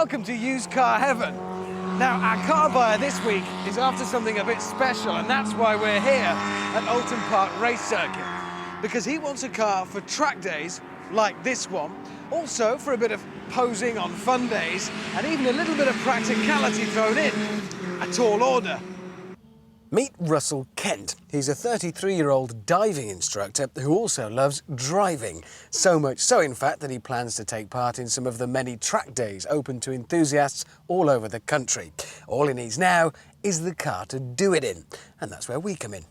welcome to Used Car Heaven. Now, our car buyer this week is after something a bit special, and that's why we're here at Oulton Park Race Circuit, because he wants a car for track days like this one, also for a bit of posing on fun days, and even a little bit of practicality thrown in. A tall order. Meet Russel Kent. He's a 33-year-old diving instructor who also loves driving. So much so, in fact, that he plans to take part in some of the many track days open to enthusiasts all over the country. All he needs now is the car to do it in, and that's where we come in.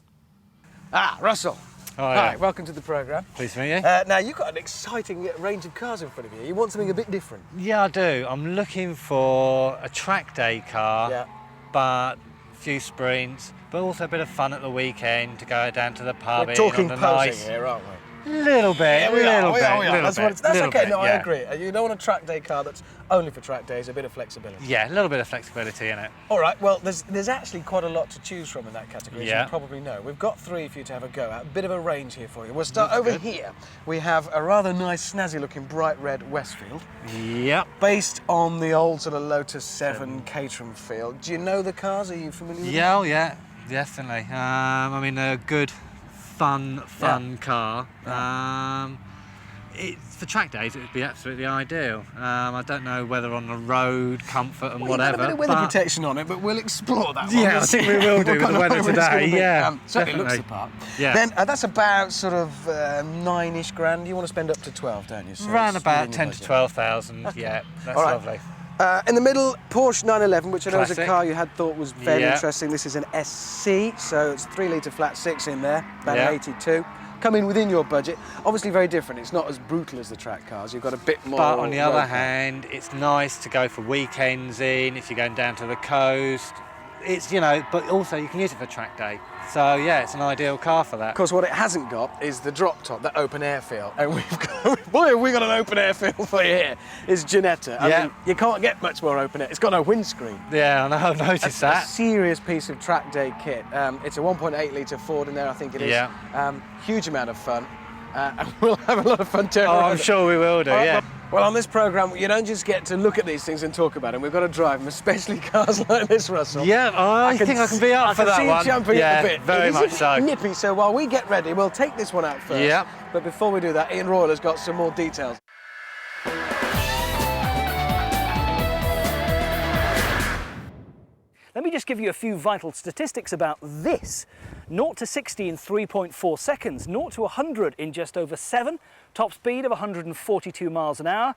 Russell. Hi, welcome to the programme. Pleased to meet you. Now, you've got an exciting range of cars in front of you. You want something a bit different? Yeah, I do. I'm looking for a track day car, but a few sprints, but also a bit of fun at the weekend to go down to the pub. We're talking on the posing nice... here, aren't we? Little bit, Yeah, we are. That's okay. No, I yeah. agree. You don't want a track day car that's only for track days. A bit of flexibility. Yeah, a little bit of flexibility in it. All right. Well, there's actually quite a lot to choose from in that category. Yeah. As you probably know. We've got three for you to have a go at. A bit of a range here for you. We'll start over here. We have a rather nice, snazzy-looking bright red Westfield. Yep. Based on the old sort of Lotus 7 Caterham feel. Do you know the cars? Are you familiar with them? Yeah, yeah, definitely. I mean, a good, fun car. For track days, it would be absolutely ideal. I don't know whether on the road, comfort and whatever. You've got a bit of weather protection on it, but we'll explore that one. Yeah, I think we will do with the weather today. Yeah, certainly looks the part. Yeah. Then that's about sort of 9-ish grand. You want to spend up to 12, don't you? So around about 10 to 12,000. Okay. Yeah, that's right. lovely. In the middle, Porsche 911, which I know is a Classic. car you had thought was very interesting. This is an SC, so it's 3-litre flat 6 in there, about 82. Coming within your budget. Obviously very different. It's not as brutal as the track cars. You've got a bit more. But on the other hand, it's nice to go for weekends in, if you're going down to the coast. It's, you know, but also you can use it for track day. So yeah, it's an ideal car for that. Of course, what it hasn't got is the drop top, that open air feel. And we've got, boy, have we got an open air feel for you here. It's Ginetta. I mean, you can't get much more open air. It's got no windscreen. Yeah, I know, I've noticed that. A serious piece of track day kit. It's a 1.8-litre Ford in there, I think it is. Yeah. Huge amount of fun. And we'll have a lot of fun turning around. I'm sure we will do, yeah. Well, on this programme, you don't just get to look at these things and talk about them. We've got to drive them, especially cars like this, Russell. Yeah, I think I can be up for that one. I can see you jumping at the bit. Very much so. Nippy, so while we get ready, we'll take this one out first. Yeah. But before we do that, Ian Royale has got some more details. Let me just give you a few vital statistics about this. 0 to 60 in 3.4 seconds, 0 to 100 in just over 7, top speed of 142 miles an hour,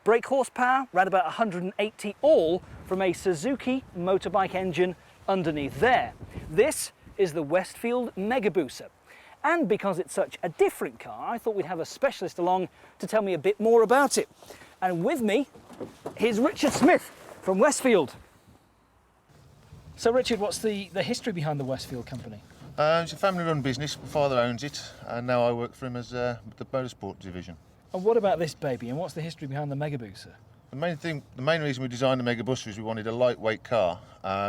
brake horsepower around about 180, all from a Suzuki motorbike engine underneath there. This is the Westfield Mega Booster. And because it's such a different car, I thought we'd have a specialist along to tell me a bit more about it. And with me, here's Richard Smith from Westfield. So Richard, what's the history behind the Westfield company? It's a family-run business. My father owns it, and now I work for him as the motorsport division. And what about this baby, and what's the history behind the Mega Booster? The main reason we designed the Mega Booster is we wanted a lightweight car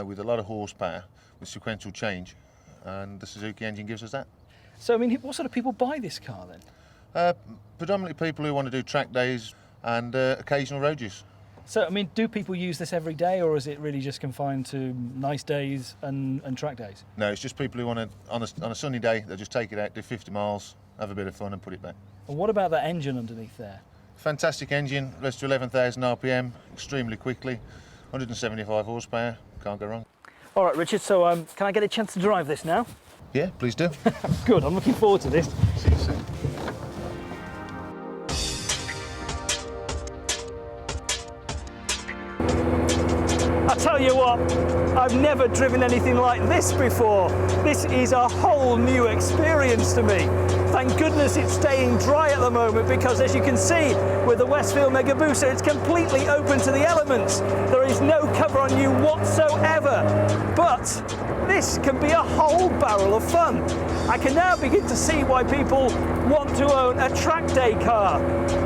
with a lot of horsepower, with sequential change, and the Suzuki engine gives us that. So, I mean, what sort of people buy this car then? Predominantly people who want to do track days and occasional road use. So, I mean, do people use this every day, or is it really just confined to nice days and track days? No, it's just people who want to, on a sunny day, they'll just take it out, do 50 miles, have a bit of fun and put it back. And what about that engine underneath there? Fantastic engine, goes to 11,000 RPM, extremely quickly, 175 horsepower, can't go wrong. All right, Richard, so can I get a chance to drive this now? Yeah, please do. Good, I'm looking forward to this. See you soon. I tell you what, I've never driven anything like this before. This is a whole new experience to me. Thank goodness it's staying dry at the moment, because as you can see with the Westfield Mega Booster, it's completely open to the elements. There is no cover on you whatsoever. But this can be a whole barrel of fun. I can now begin to see why people want to own a track day car,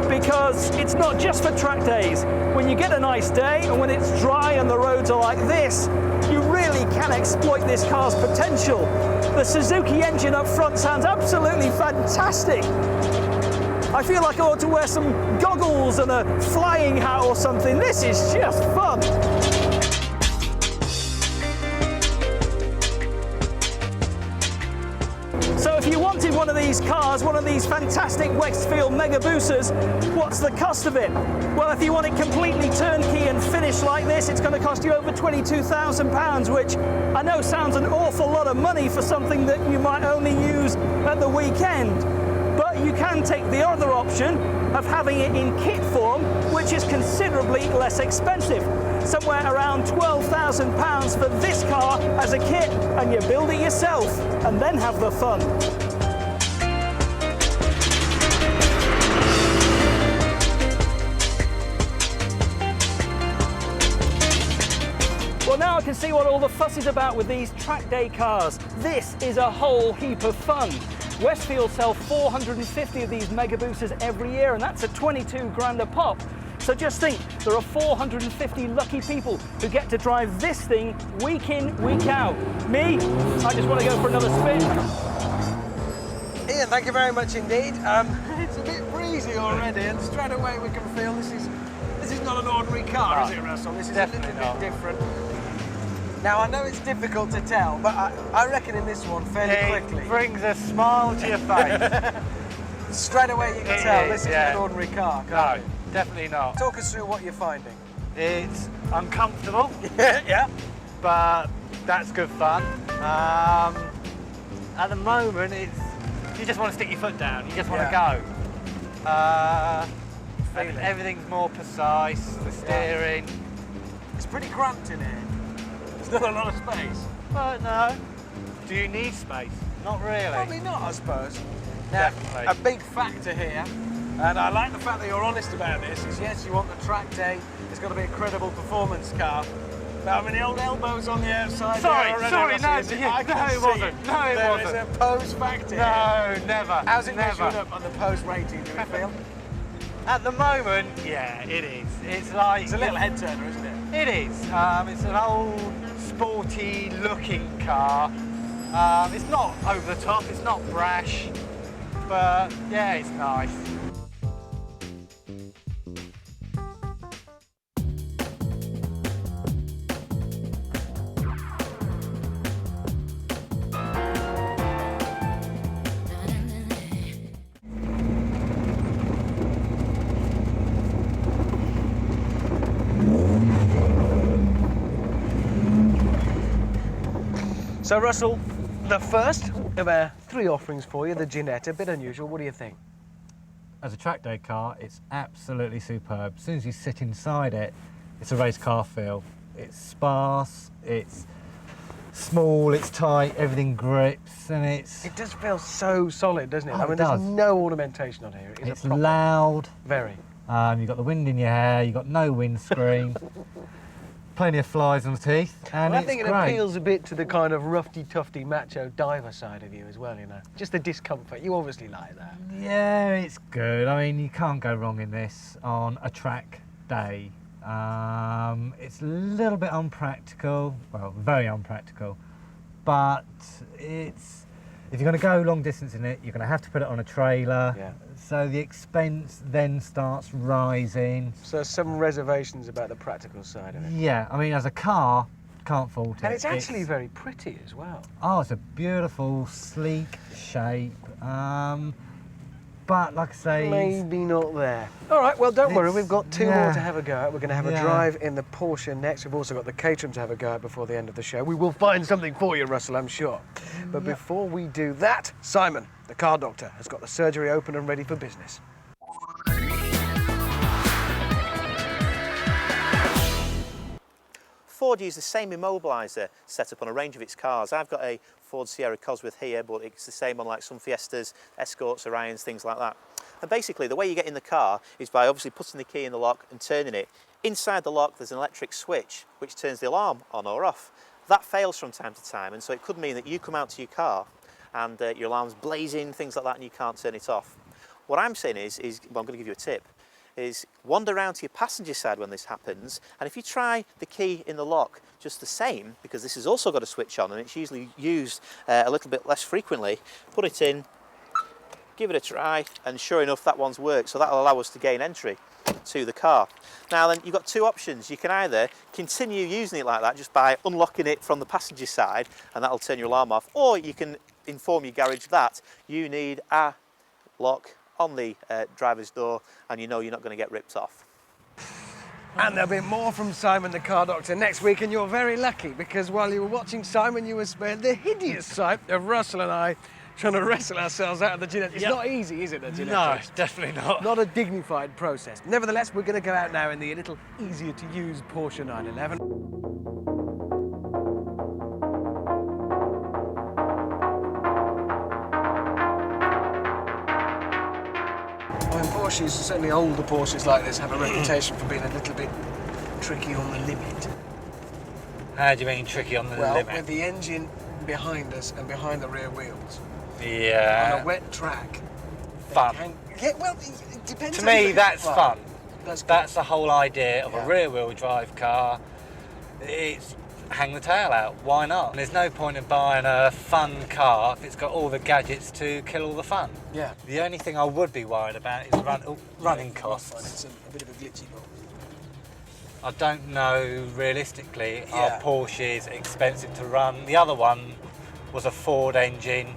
because it's not just for track days. When you get a nice day and when it's dry and the roads are like this, you really can exploit this car's potential. The Suzuki engine up front sounds absolutely fantastic. I feel like I ought to wear some goggles and a flying hat or something. This is just fun. So if you wanted one of these cars, one of these fantastic Westfield mega boosters, what's the cost of it? Well, if you want it completely turnkey and finished like this, it's going to cost you over £22,000, which I know sounds an awful lot of money for something that you might only use at the weekend. But you can take the other option of having it in kit form, which is considerably less expensive. Somewhere around £12,000 for this car as a kit, and you build it yourself and then have the fun. Well, now I can see what all the fuss is about with these track day cars. This is a whole heap of fun. Westfield sell 450 of these mega boosters every year, and that's at 22 grand a pop. So just think, there are 450 lucky people who get to drive this thing week in, week out. Me, I just want to go for another spin. Ian, thank you very much indeed. It's a bit breezy already, and straight away we can feel this is not an ordinary car, No, is it, Russell? This is definitely a little not. bit different. Now, I know it's difficult to tell, but I reckon in this one fairly quickly. It brings a smile to your face. Straight away you can tell this isn't an ordinary car, can't No, you? definitely not. Talk us through what you're finding. It's uncomfortable, Yeah. but that's good fun. At the moment, you just want to stick your foot down. You just want to go. And everything's more precise. The steering. It's pretty cramped in here. There's not a lot of space. But no. Do you need space? Not really. Probably not, I suppose. Now, Definitely. a big factor here, and I like the fact that you're honest about this, is yes, you want the track day, it's got to be a credible performance car. But I mean, the old elbows on the outside. Sorry, there already, sorry, Russell, no, is it? yeah, I can no, it see wasn't. No, it wasn't. There is a pose factor here. No, never. How's it never. measuring up on the pose rating, do you feel? At the moment, yeah, it is. It's like... It's a little head turner, isn't it? It is. It's an old, sporty looking car. It's not over the top, it's not brash, but yeah, it's nice. So, Russell, the first of our three offerings for you, the Ginetta, a bit unusual. What do you think? As a track day car, it's absolutely superb. As soon as you sit inside it, it's a race car feel. It's sparse, it's small, it's tight, everything grips, and it's... It does feel so solid, doesn't it? Oh, I mean, it does. there's no ornamentation on here. It's a proper, loud. Very. You've got the wind in your hair, you've got no windscreen, plenty of flies on the teeth, and Well, I it's think it great. appeals a bit to the kind of roughy-tufty macho diver side of you as well, you know. Just the discomfort. You obviously like that. Yeah, it's good. I mean, you can't go wrong in this on a track day. It's a little bit unpractical, well, very unpractical, but it's... If you're going to go long distance in it, you're going to have to put it on a trailer. Yeah. So the expense then starts rising. So some reservations about the practical side of it. Yeah, I mean, as a car, can't fault it. And it's actually very pretty as well. Oh, it's a beautiful, sleek shape. But like I say, Maybe not there. All right, well, don't worry. It's- We've got two yeah. more to have a go at. We're going to have a Yeah. drive in the Porsche next. We've also got the Caterham to have a go at before the end of the show. We will find something for you, Russell, I'm sure. But before we do that, Simon, the car doctor, has got the surgery open and ready for business. Ford used the same immobiliser setup on a range of its cars. I've got a Ford Sierra Cosworth here, but it's the same on like some Fiestas, Escorts, Orions, things like that. And basically the way you get in the car is by obviously putting the key in the lock and turning it. Inside the lock there's an electric switch which turns the alarm on or off. That fails from time to time, and so it could mean that you come out to your car and your alarm's blazing, things like that, and you can't turn it off. What I'm saying is well, I'm going to give you a tip, is wander around to your passenger side when this happens, and if you try the key in the lock just the same, because this has also got a switch on and it's usually used a little bit less frequently, put it in give it a try, and sure enough, that one's worked. So that'll allow us to gain entry to the car. Now then, you've got two options. You can either continue using it like that just by unlocking it from the passenger side, and that'll turn your alarm off, or you can inform your garage that you need a lock on the driver's door, and you know you're not going to get ripped off. And there'll be more from Simon the Car Doctor next week, and you're very lucky because while you were watching Simon, you were spared the hideous sight of Russell and I trying to wrestle ourselves out of the Ginetta. It's not easy, is it, the Ginetta? No, definitely not. Not a dignified process. Nevertheless, we're going to go out now in the a little easier to use Porsche 911. Porsches, certainly older Porsches like this, have a reputation for being a little bit tricky on the limit. How do you mean tricky on the limit? Well, with the engine behind us and behind the rear wheels. Yeah. On a wet track. Fun. Yeah, well, it depends. To me, that's fun. That's the whole idea of Yeah. a rear-wheel drive car. It's hang the tail out. Why not? And there's no point in buying a fun car if it's got all the gadgets to kill all the fun. Yeah. The only thing I would be worried about is running costs. It's a bit of a glitchy one. I don't know realistically. Yeah. Are Porsches expensive to run? The other one was a Ford engine.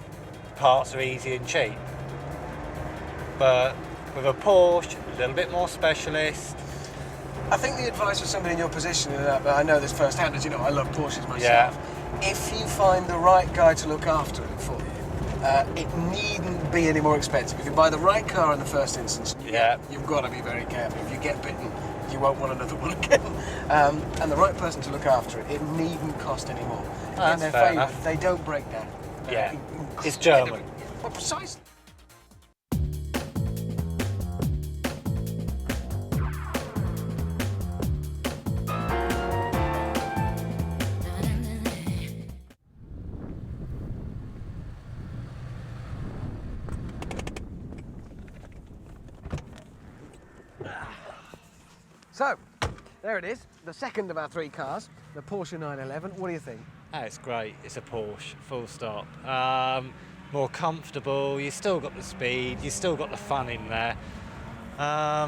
Parts are easy and cheap. But with a Porsche, a little bit more specialist. I think the advice for somebody in your position, and I know this firsthand, as you know, I love Porsches myself. Yeah. If you find the right guy to look after it for you, it needn't be any more expensive. If you buy the right car in the first instance, you've got to be very careful. If you get bitten, you won't want another one again. And the right person to look after it, it needn't cost any more. In their fair favour, enough. they don't break down. Yeah. Incredibly- It's German. Well, precisely. So, there it is, the second of our three cars, the Porsche 911. What do you think? Oh, it's great. It's a Porsche, full stop. More comfortable. You still got the speed. You still got the fun in there.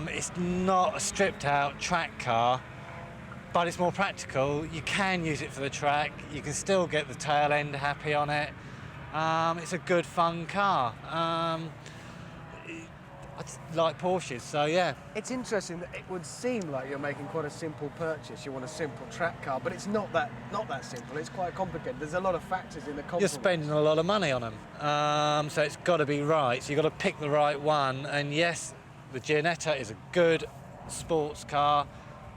It's not a stripped-out track car, but it's more practical. You can use it for the track. You can still get the tail end happy on it. It's a good, fun car. I just like Porsches, so yeah. It's interesting that it would seem like you're making quite a simple purchase. You want a simple track car, but it's not that simple. It's quite complicated. There's a lot of factors in the compromise. You're spending a lot of money on them, so it's got to be right. So you've got to pick the right one. And yes, the Ginetta is a good sports car,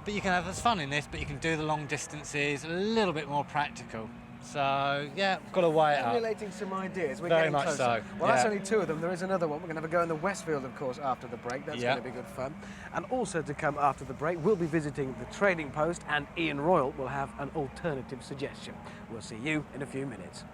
but you can have fun in this, but you can do the long distances, a little bit more practical. So yeah, got to weigh it up. Emulating some ideas. We're Very getting much closer. so, Well, yeah. that's only two of them. There is another one. We're going to have a go in the Westfield, of course, after the break. That's Yeah. going to be good fun. And also to come after the break, we'll be visiting the Trading Post, and Ian Royale will have an alternative suggestion. We'll see you in a few minutes.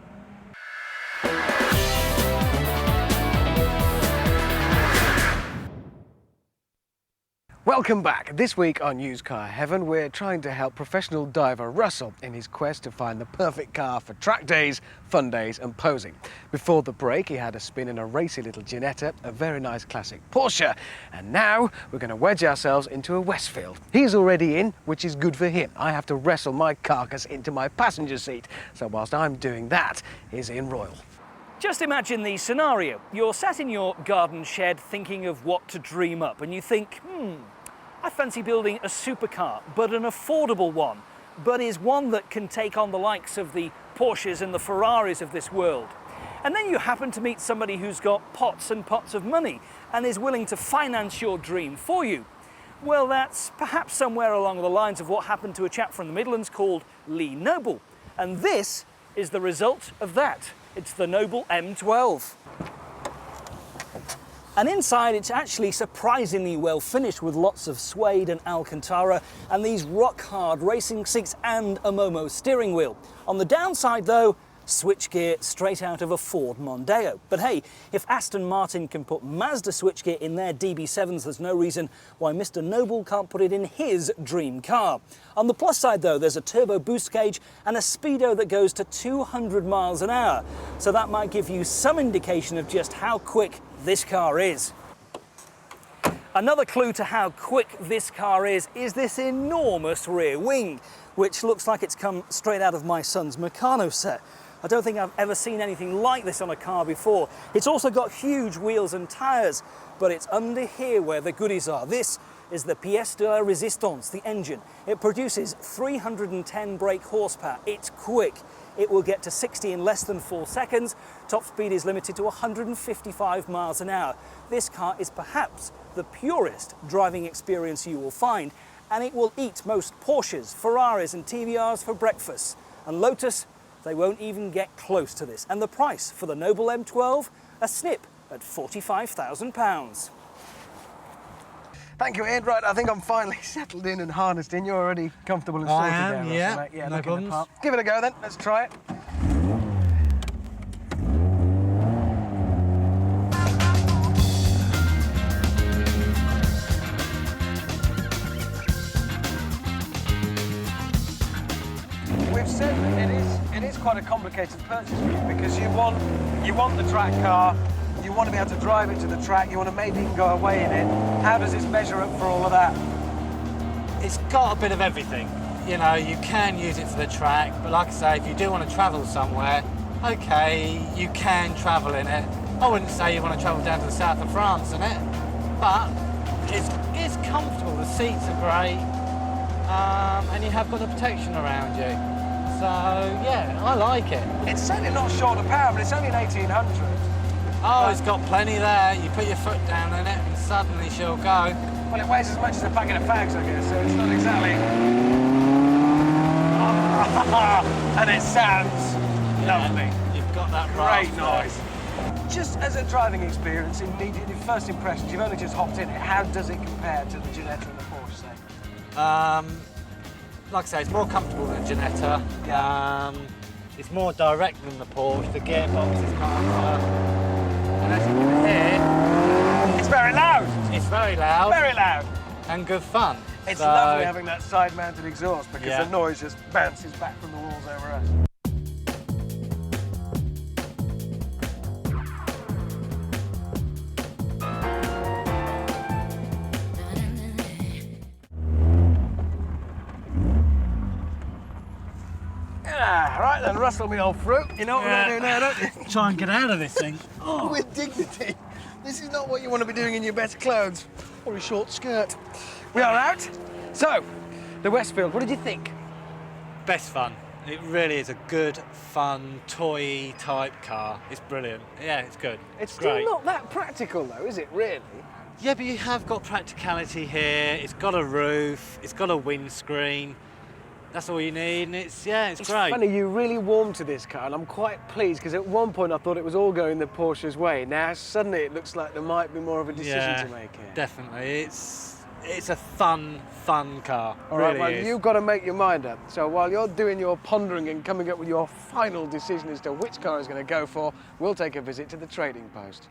Welcome back. This week on Used Car Heaven, we're trying to help professional diver Russell in his quest to find the perfect car for track days, fun days and posing. Before the break, he had a spin in a racy little Ginetta, a very nice classic Porsche, and now we're going to wedge ourselves into a Westfield. He's already in, which is good for him. I have to wrestle my carcass into my passenger seat. So whilst I'm doing that, here's Ian Royale. Just imagine the scenario. You're sat in your garden shed thinking of what to dream up, and you think, I fancy building a supercar, but an affordable one, but is one that can take on the likes of the Porsches and the Ferraris of this world. And then you happen to meet somebody who's got pots and pots of money and is willing to finance your dream for you. Well, that's perhaps somewhere along the lines of what happened to a chap from the Midlands called Lee Noble. And this is the result of that. It's the Noble M12. And inside it's actually surprisingly well finished with lots of suede and Alcantara and these rock hard racing seats and a Momo steering wheel. On the downside though, switchgear straight out of a Ford Mondeo. But hey, if Aston Martin can put Mazda switchgear in their DB7s, there's no reason why Mr. Noble can't put it in his dream car. On the plus side though, there's a turbo boost cage and a speedo that goes to 200 miles an hour. So that might give you some indication of just how quick this car is. Another clue to how quick this car is this enormous rear wing, which looks like it's come straight out of my son's Meccano set. I don't think I've ever seen anything like this on a car before. It's also got huge wheels and tyres, but it's under here where the goodies are. This is the pièce de la résistance, the engine. It produces 310 brake horsepower. It's quick. It will get to 60 in less than 4 seconds. Top speed is limited to 155 miles an hour. This car is perhaps the purest driving experience you will find, and it will eat most Porsches, Ferraris and TVRs for breakfast. And Lotus, they won't even get close to this. And the price for the Noble M12, a snip at £45,000. Thank you, Ian. Right, I think I'm finally settled in and harnessed in. You're already comfortable and sorted I am, there, yeah. Russell, mate. Yeah, No looking the problems. part. Give it a go then. Let's try it. We've said that it is quite a complicated purchase for you because you want the track car, you want to be able to drive it to the track, you want to maybe even go away in it. How does this measure up for all of that? It's got a bit of everything. You know, you can use it for the track, but like I say, if you do want to travel somewhere, okay, you can travel in it. I wouldn't say you want to travel down to the south of France in it, but it's comfortable. The seats are great, and you have got the protection around you. So yeah, I like it. It's certainly not short of power, but it's only an 1800. Oh, it's got plenty there. You put your foot down in it, and suddenly she'll go. Well, it weighs as much as a packet of fags, I guess, so it's not exactly... and it sounds lovely. You've got that Great right. noise. Just as a driving experience, immediately, first impressions, you've only just hopped in it. How does it compare to the Ginetta and the Porsche, say? Like I say, it's more comfortable than Ginetta. Yeah. It's more direct than the Porsche. The gearbox is quieter. And as you can hear, It's very loud. it's very loud Very loud. and good fun. It's So, lovely having that side-mounted exhaust because Yeah. the noise just bounces back from the walls over us. Right then, rustle me old fruit. You know what we're going to do now, don't you? Try and get out of this thing. Oh. With dignity. This is not what you want to be doing in your best clothes or a short skirt. We are out. So, the Westfield, what did you think? Best fun. It really is a good, fun, toy type car. It's brilliant. Yeah, it's good. It's still great. not that practical though, is it really? Yeah, but you have got practicality here. It's got a roof. It's got a windscreen. That's all you need, and it's great. Funny, you really warmed to this car, and I'm quite pleased because at one point I thought it was all going the Porsche's way. Now suddenly it looks like there might be more of a decision to make here. Definitely. It's a fun car. All right, really well, is. you've got to make your mind up. So while you're doing your pondering and coming up with your final decision as to which car is going to go for, we'll take a visit to the trading post.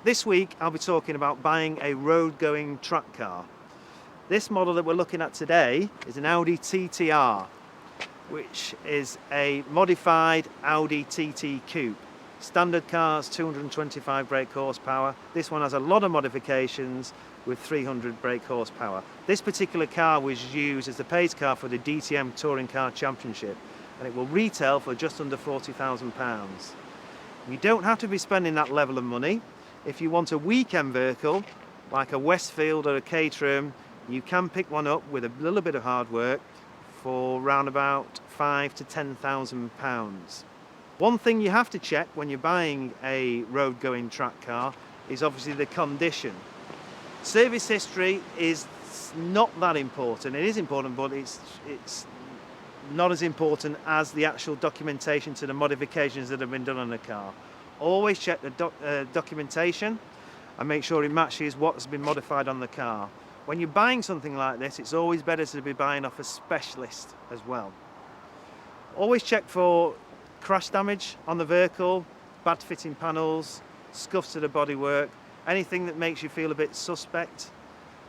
This week I'll be talking about buying a road-going track car. This model that we're looking at today is an Audi TTR, which is a modified Audi TT Coupe. Standard cars, 225 brake horsepower. This one has a lot of modifications with 300 brake horsepower. This particular car was used as the pace car for the DTM Touring Car Championship, and it will retail for just under £40,000. You don't have to be spending that level of money. If you want a weekend vehicle, like a Westfield or a Caterham, you can pick one up with a little bit of hard work for around about £5,000 to £10,000. One thing you have to check when you're buying a road-going track car is obviously the condition. Service history is not that important. It is important, but it's not as important as the actual documentation to the modifications that have been done on the car. Always check the documentation and make sure it matches what's been modified on the car. When you're buying something like this, it's always better to be buying off a specialist as well. Always check for crash damage on the vehicle, bad fitting panels, scuffs to the bodywork, anything that makes you feel a bit suspect,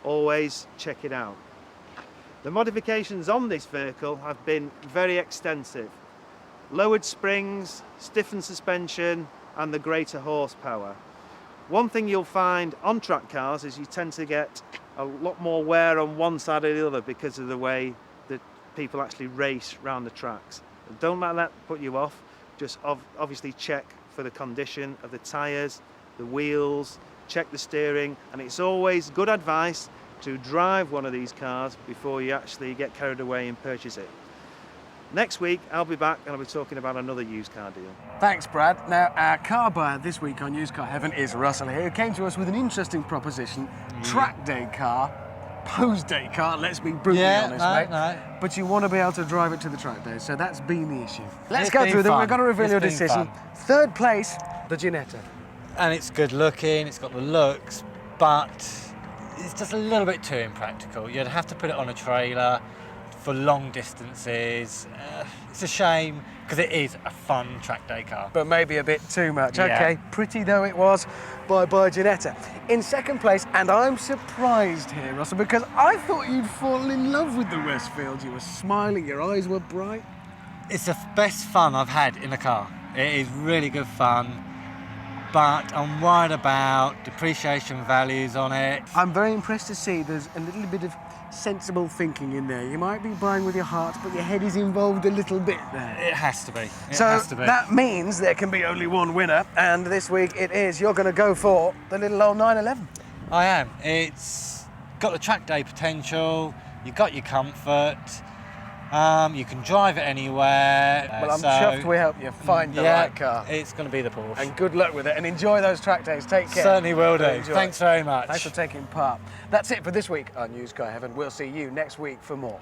always check it out. The modifications on this vehicle have been very extensive. Lowered springs, stiffened suspension, and the greater horsepower. One thing you'll find on track cars is you tend to get a lot more wear on one side or the other because of the way that people actually race around the tracks. Don't let that put you off. Just obviously check for the condition of the tyres, the wheels, check the steering, and it's always good advice to drive one of these cars before you actually get carried away and purchase it. Next week, I'll be back and I'll be talking about another used car deal. Thanks, Brad. Now, our car buyer this week on Used Car Heaven is Russell here, who came to us with an interesting proposition. Track day car, pose day car, let's be brutally honest, mate. No. But you want to be able to drive it to the track day, so that's been the issue. Let's It's go been through them. fun. We're going to reveal It's your been decision. fun. Third place, the Ginetta. And it's good looking, it's got the looks, but it's just a little bit too impractical. You'd have to put it on a trailer for long distances. It's a shame, because it is a fun track day car. But maybe a bit too much. Yeah. Okay, pretty though it was by Ginetta. In second place, and I'm surprised here, Russell, because I thought you'd fallen in love with the Westfield. You were smiling, your eyes were bright. It's the best fun I've had in a car. It is really good fun, but I'm worried about depreciation values on it. I'm very impressed to see there's a little bit of sensible thinking in there. You might be buying with your heart, but your head is involved a little bit there. It has to be. It So has to be. that means there can be only one winner, and this week it is. You're going to go for the little old 911. I am. It's got the track day potential. You've got your comfort. You can drive it anywhere. Well, I'm chuffed we helped you find the right car. It's going to be the Porsche. And good luck with it, and enjoy those track days. Take care. Certainly will do. Enjoy. Thanks very much. Thanks for taking part. That's it for this week on Used Car Heaven. We'll see you next week for more.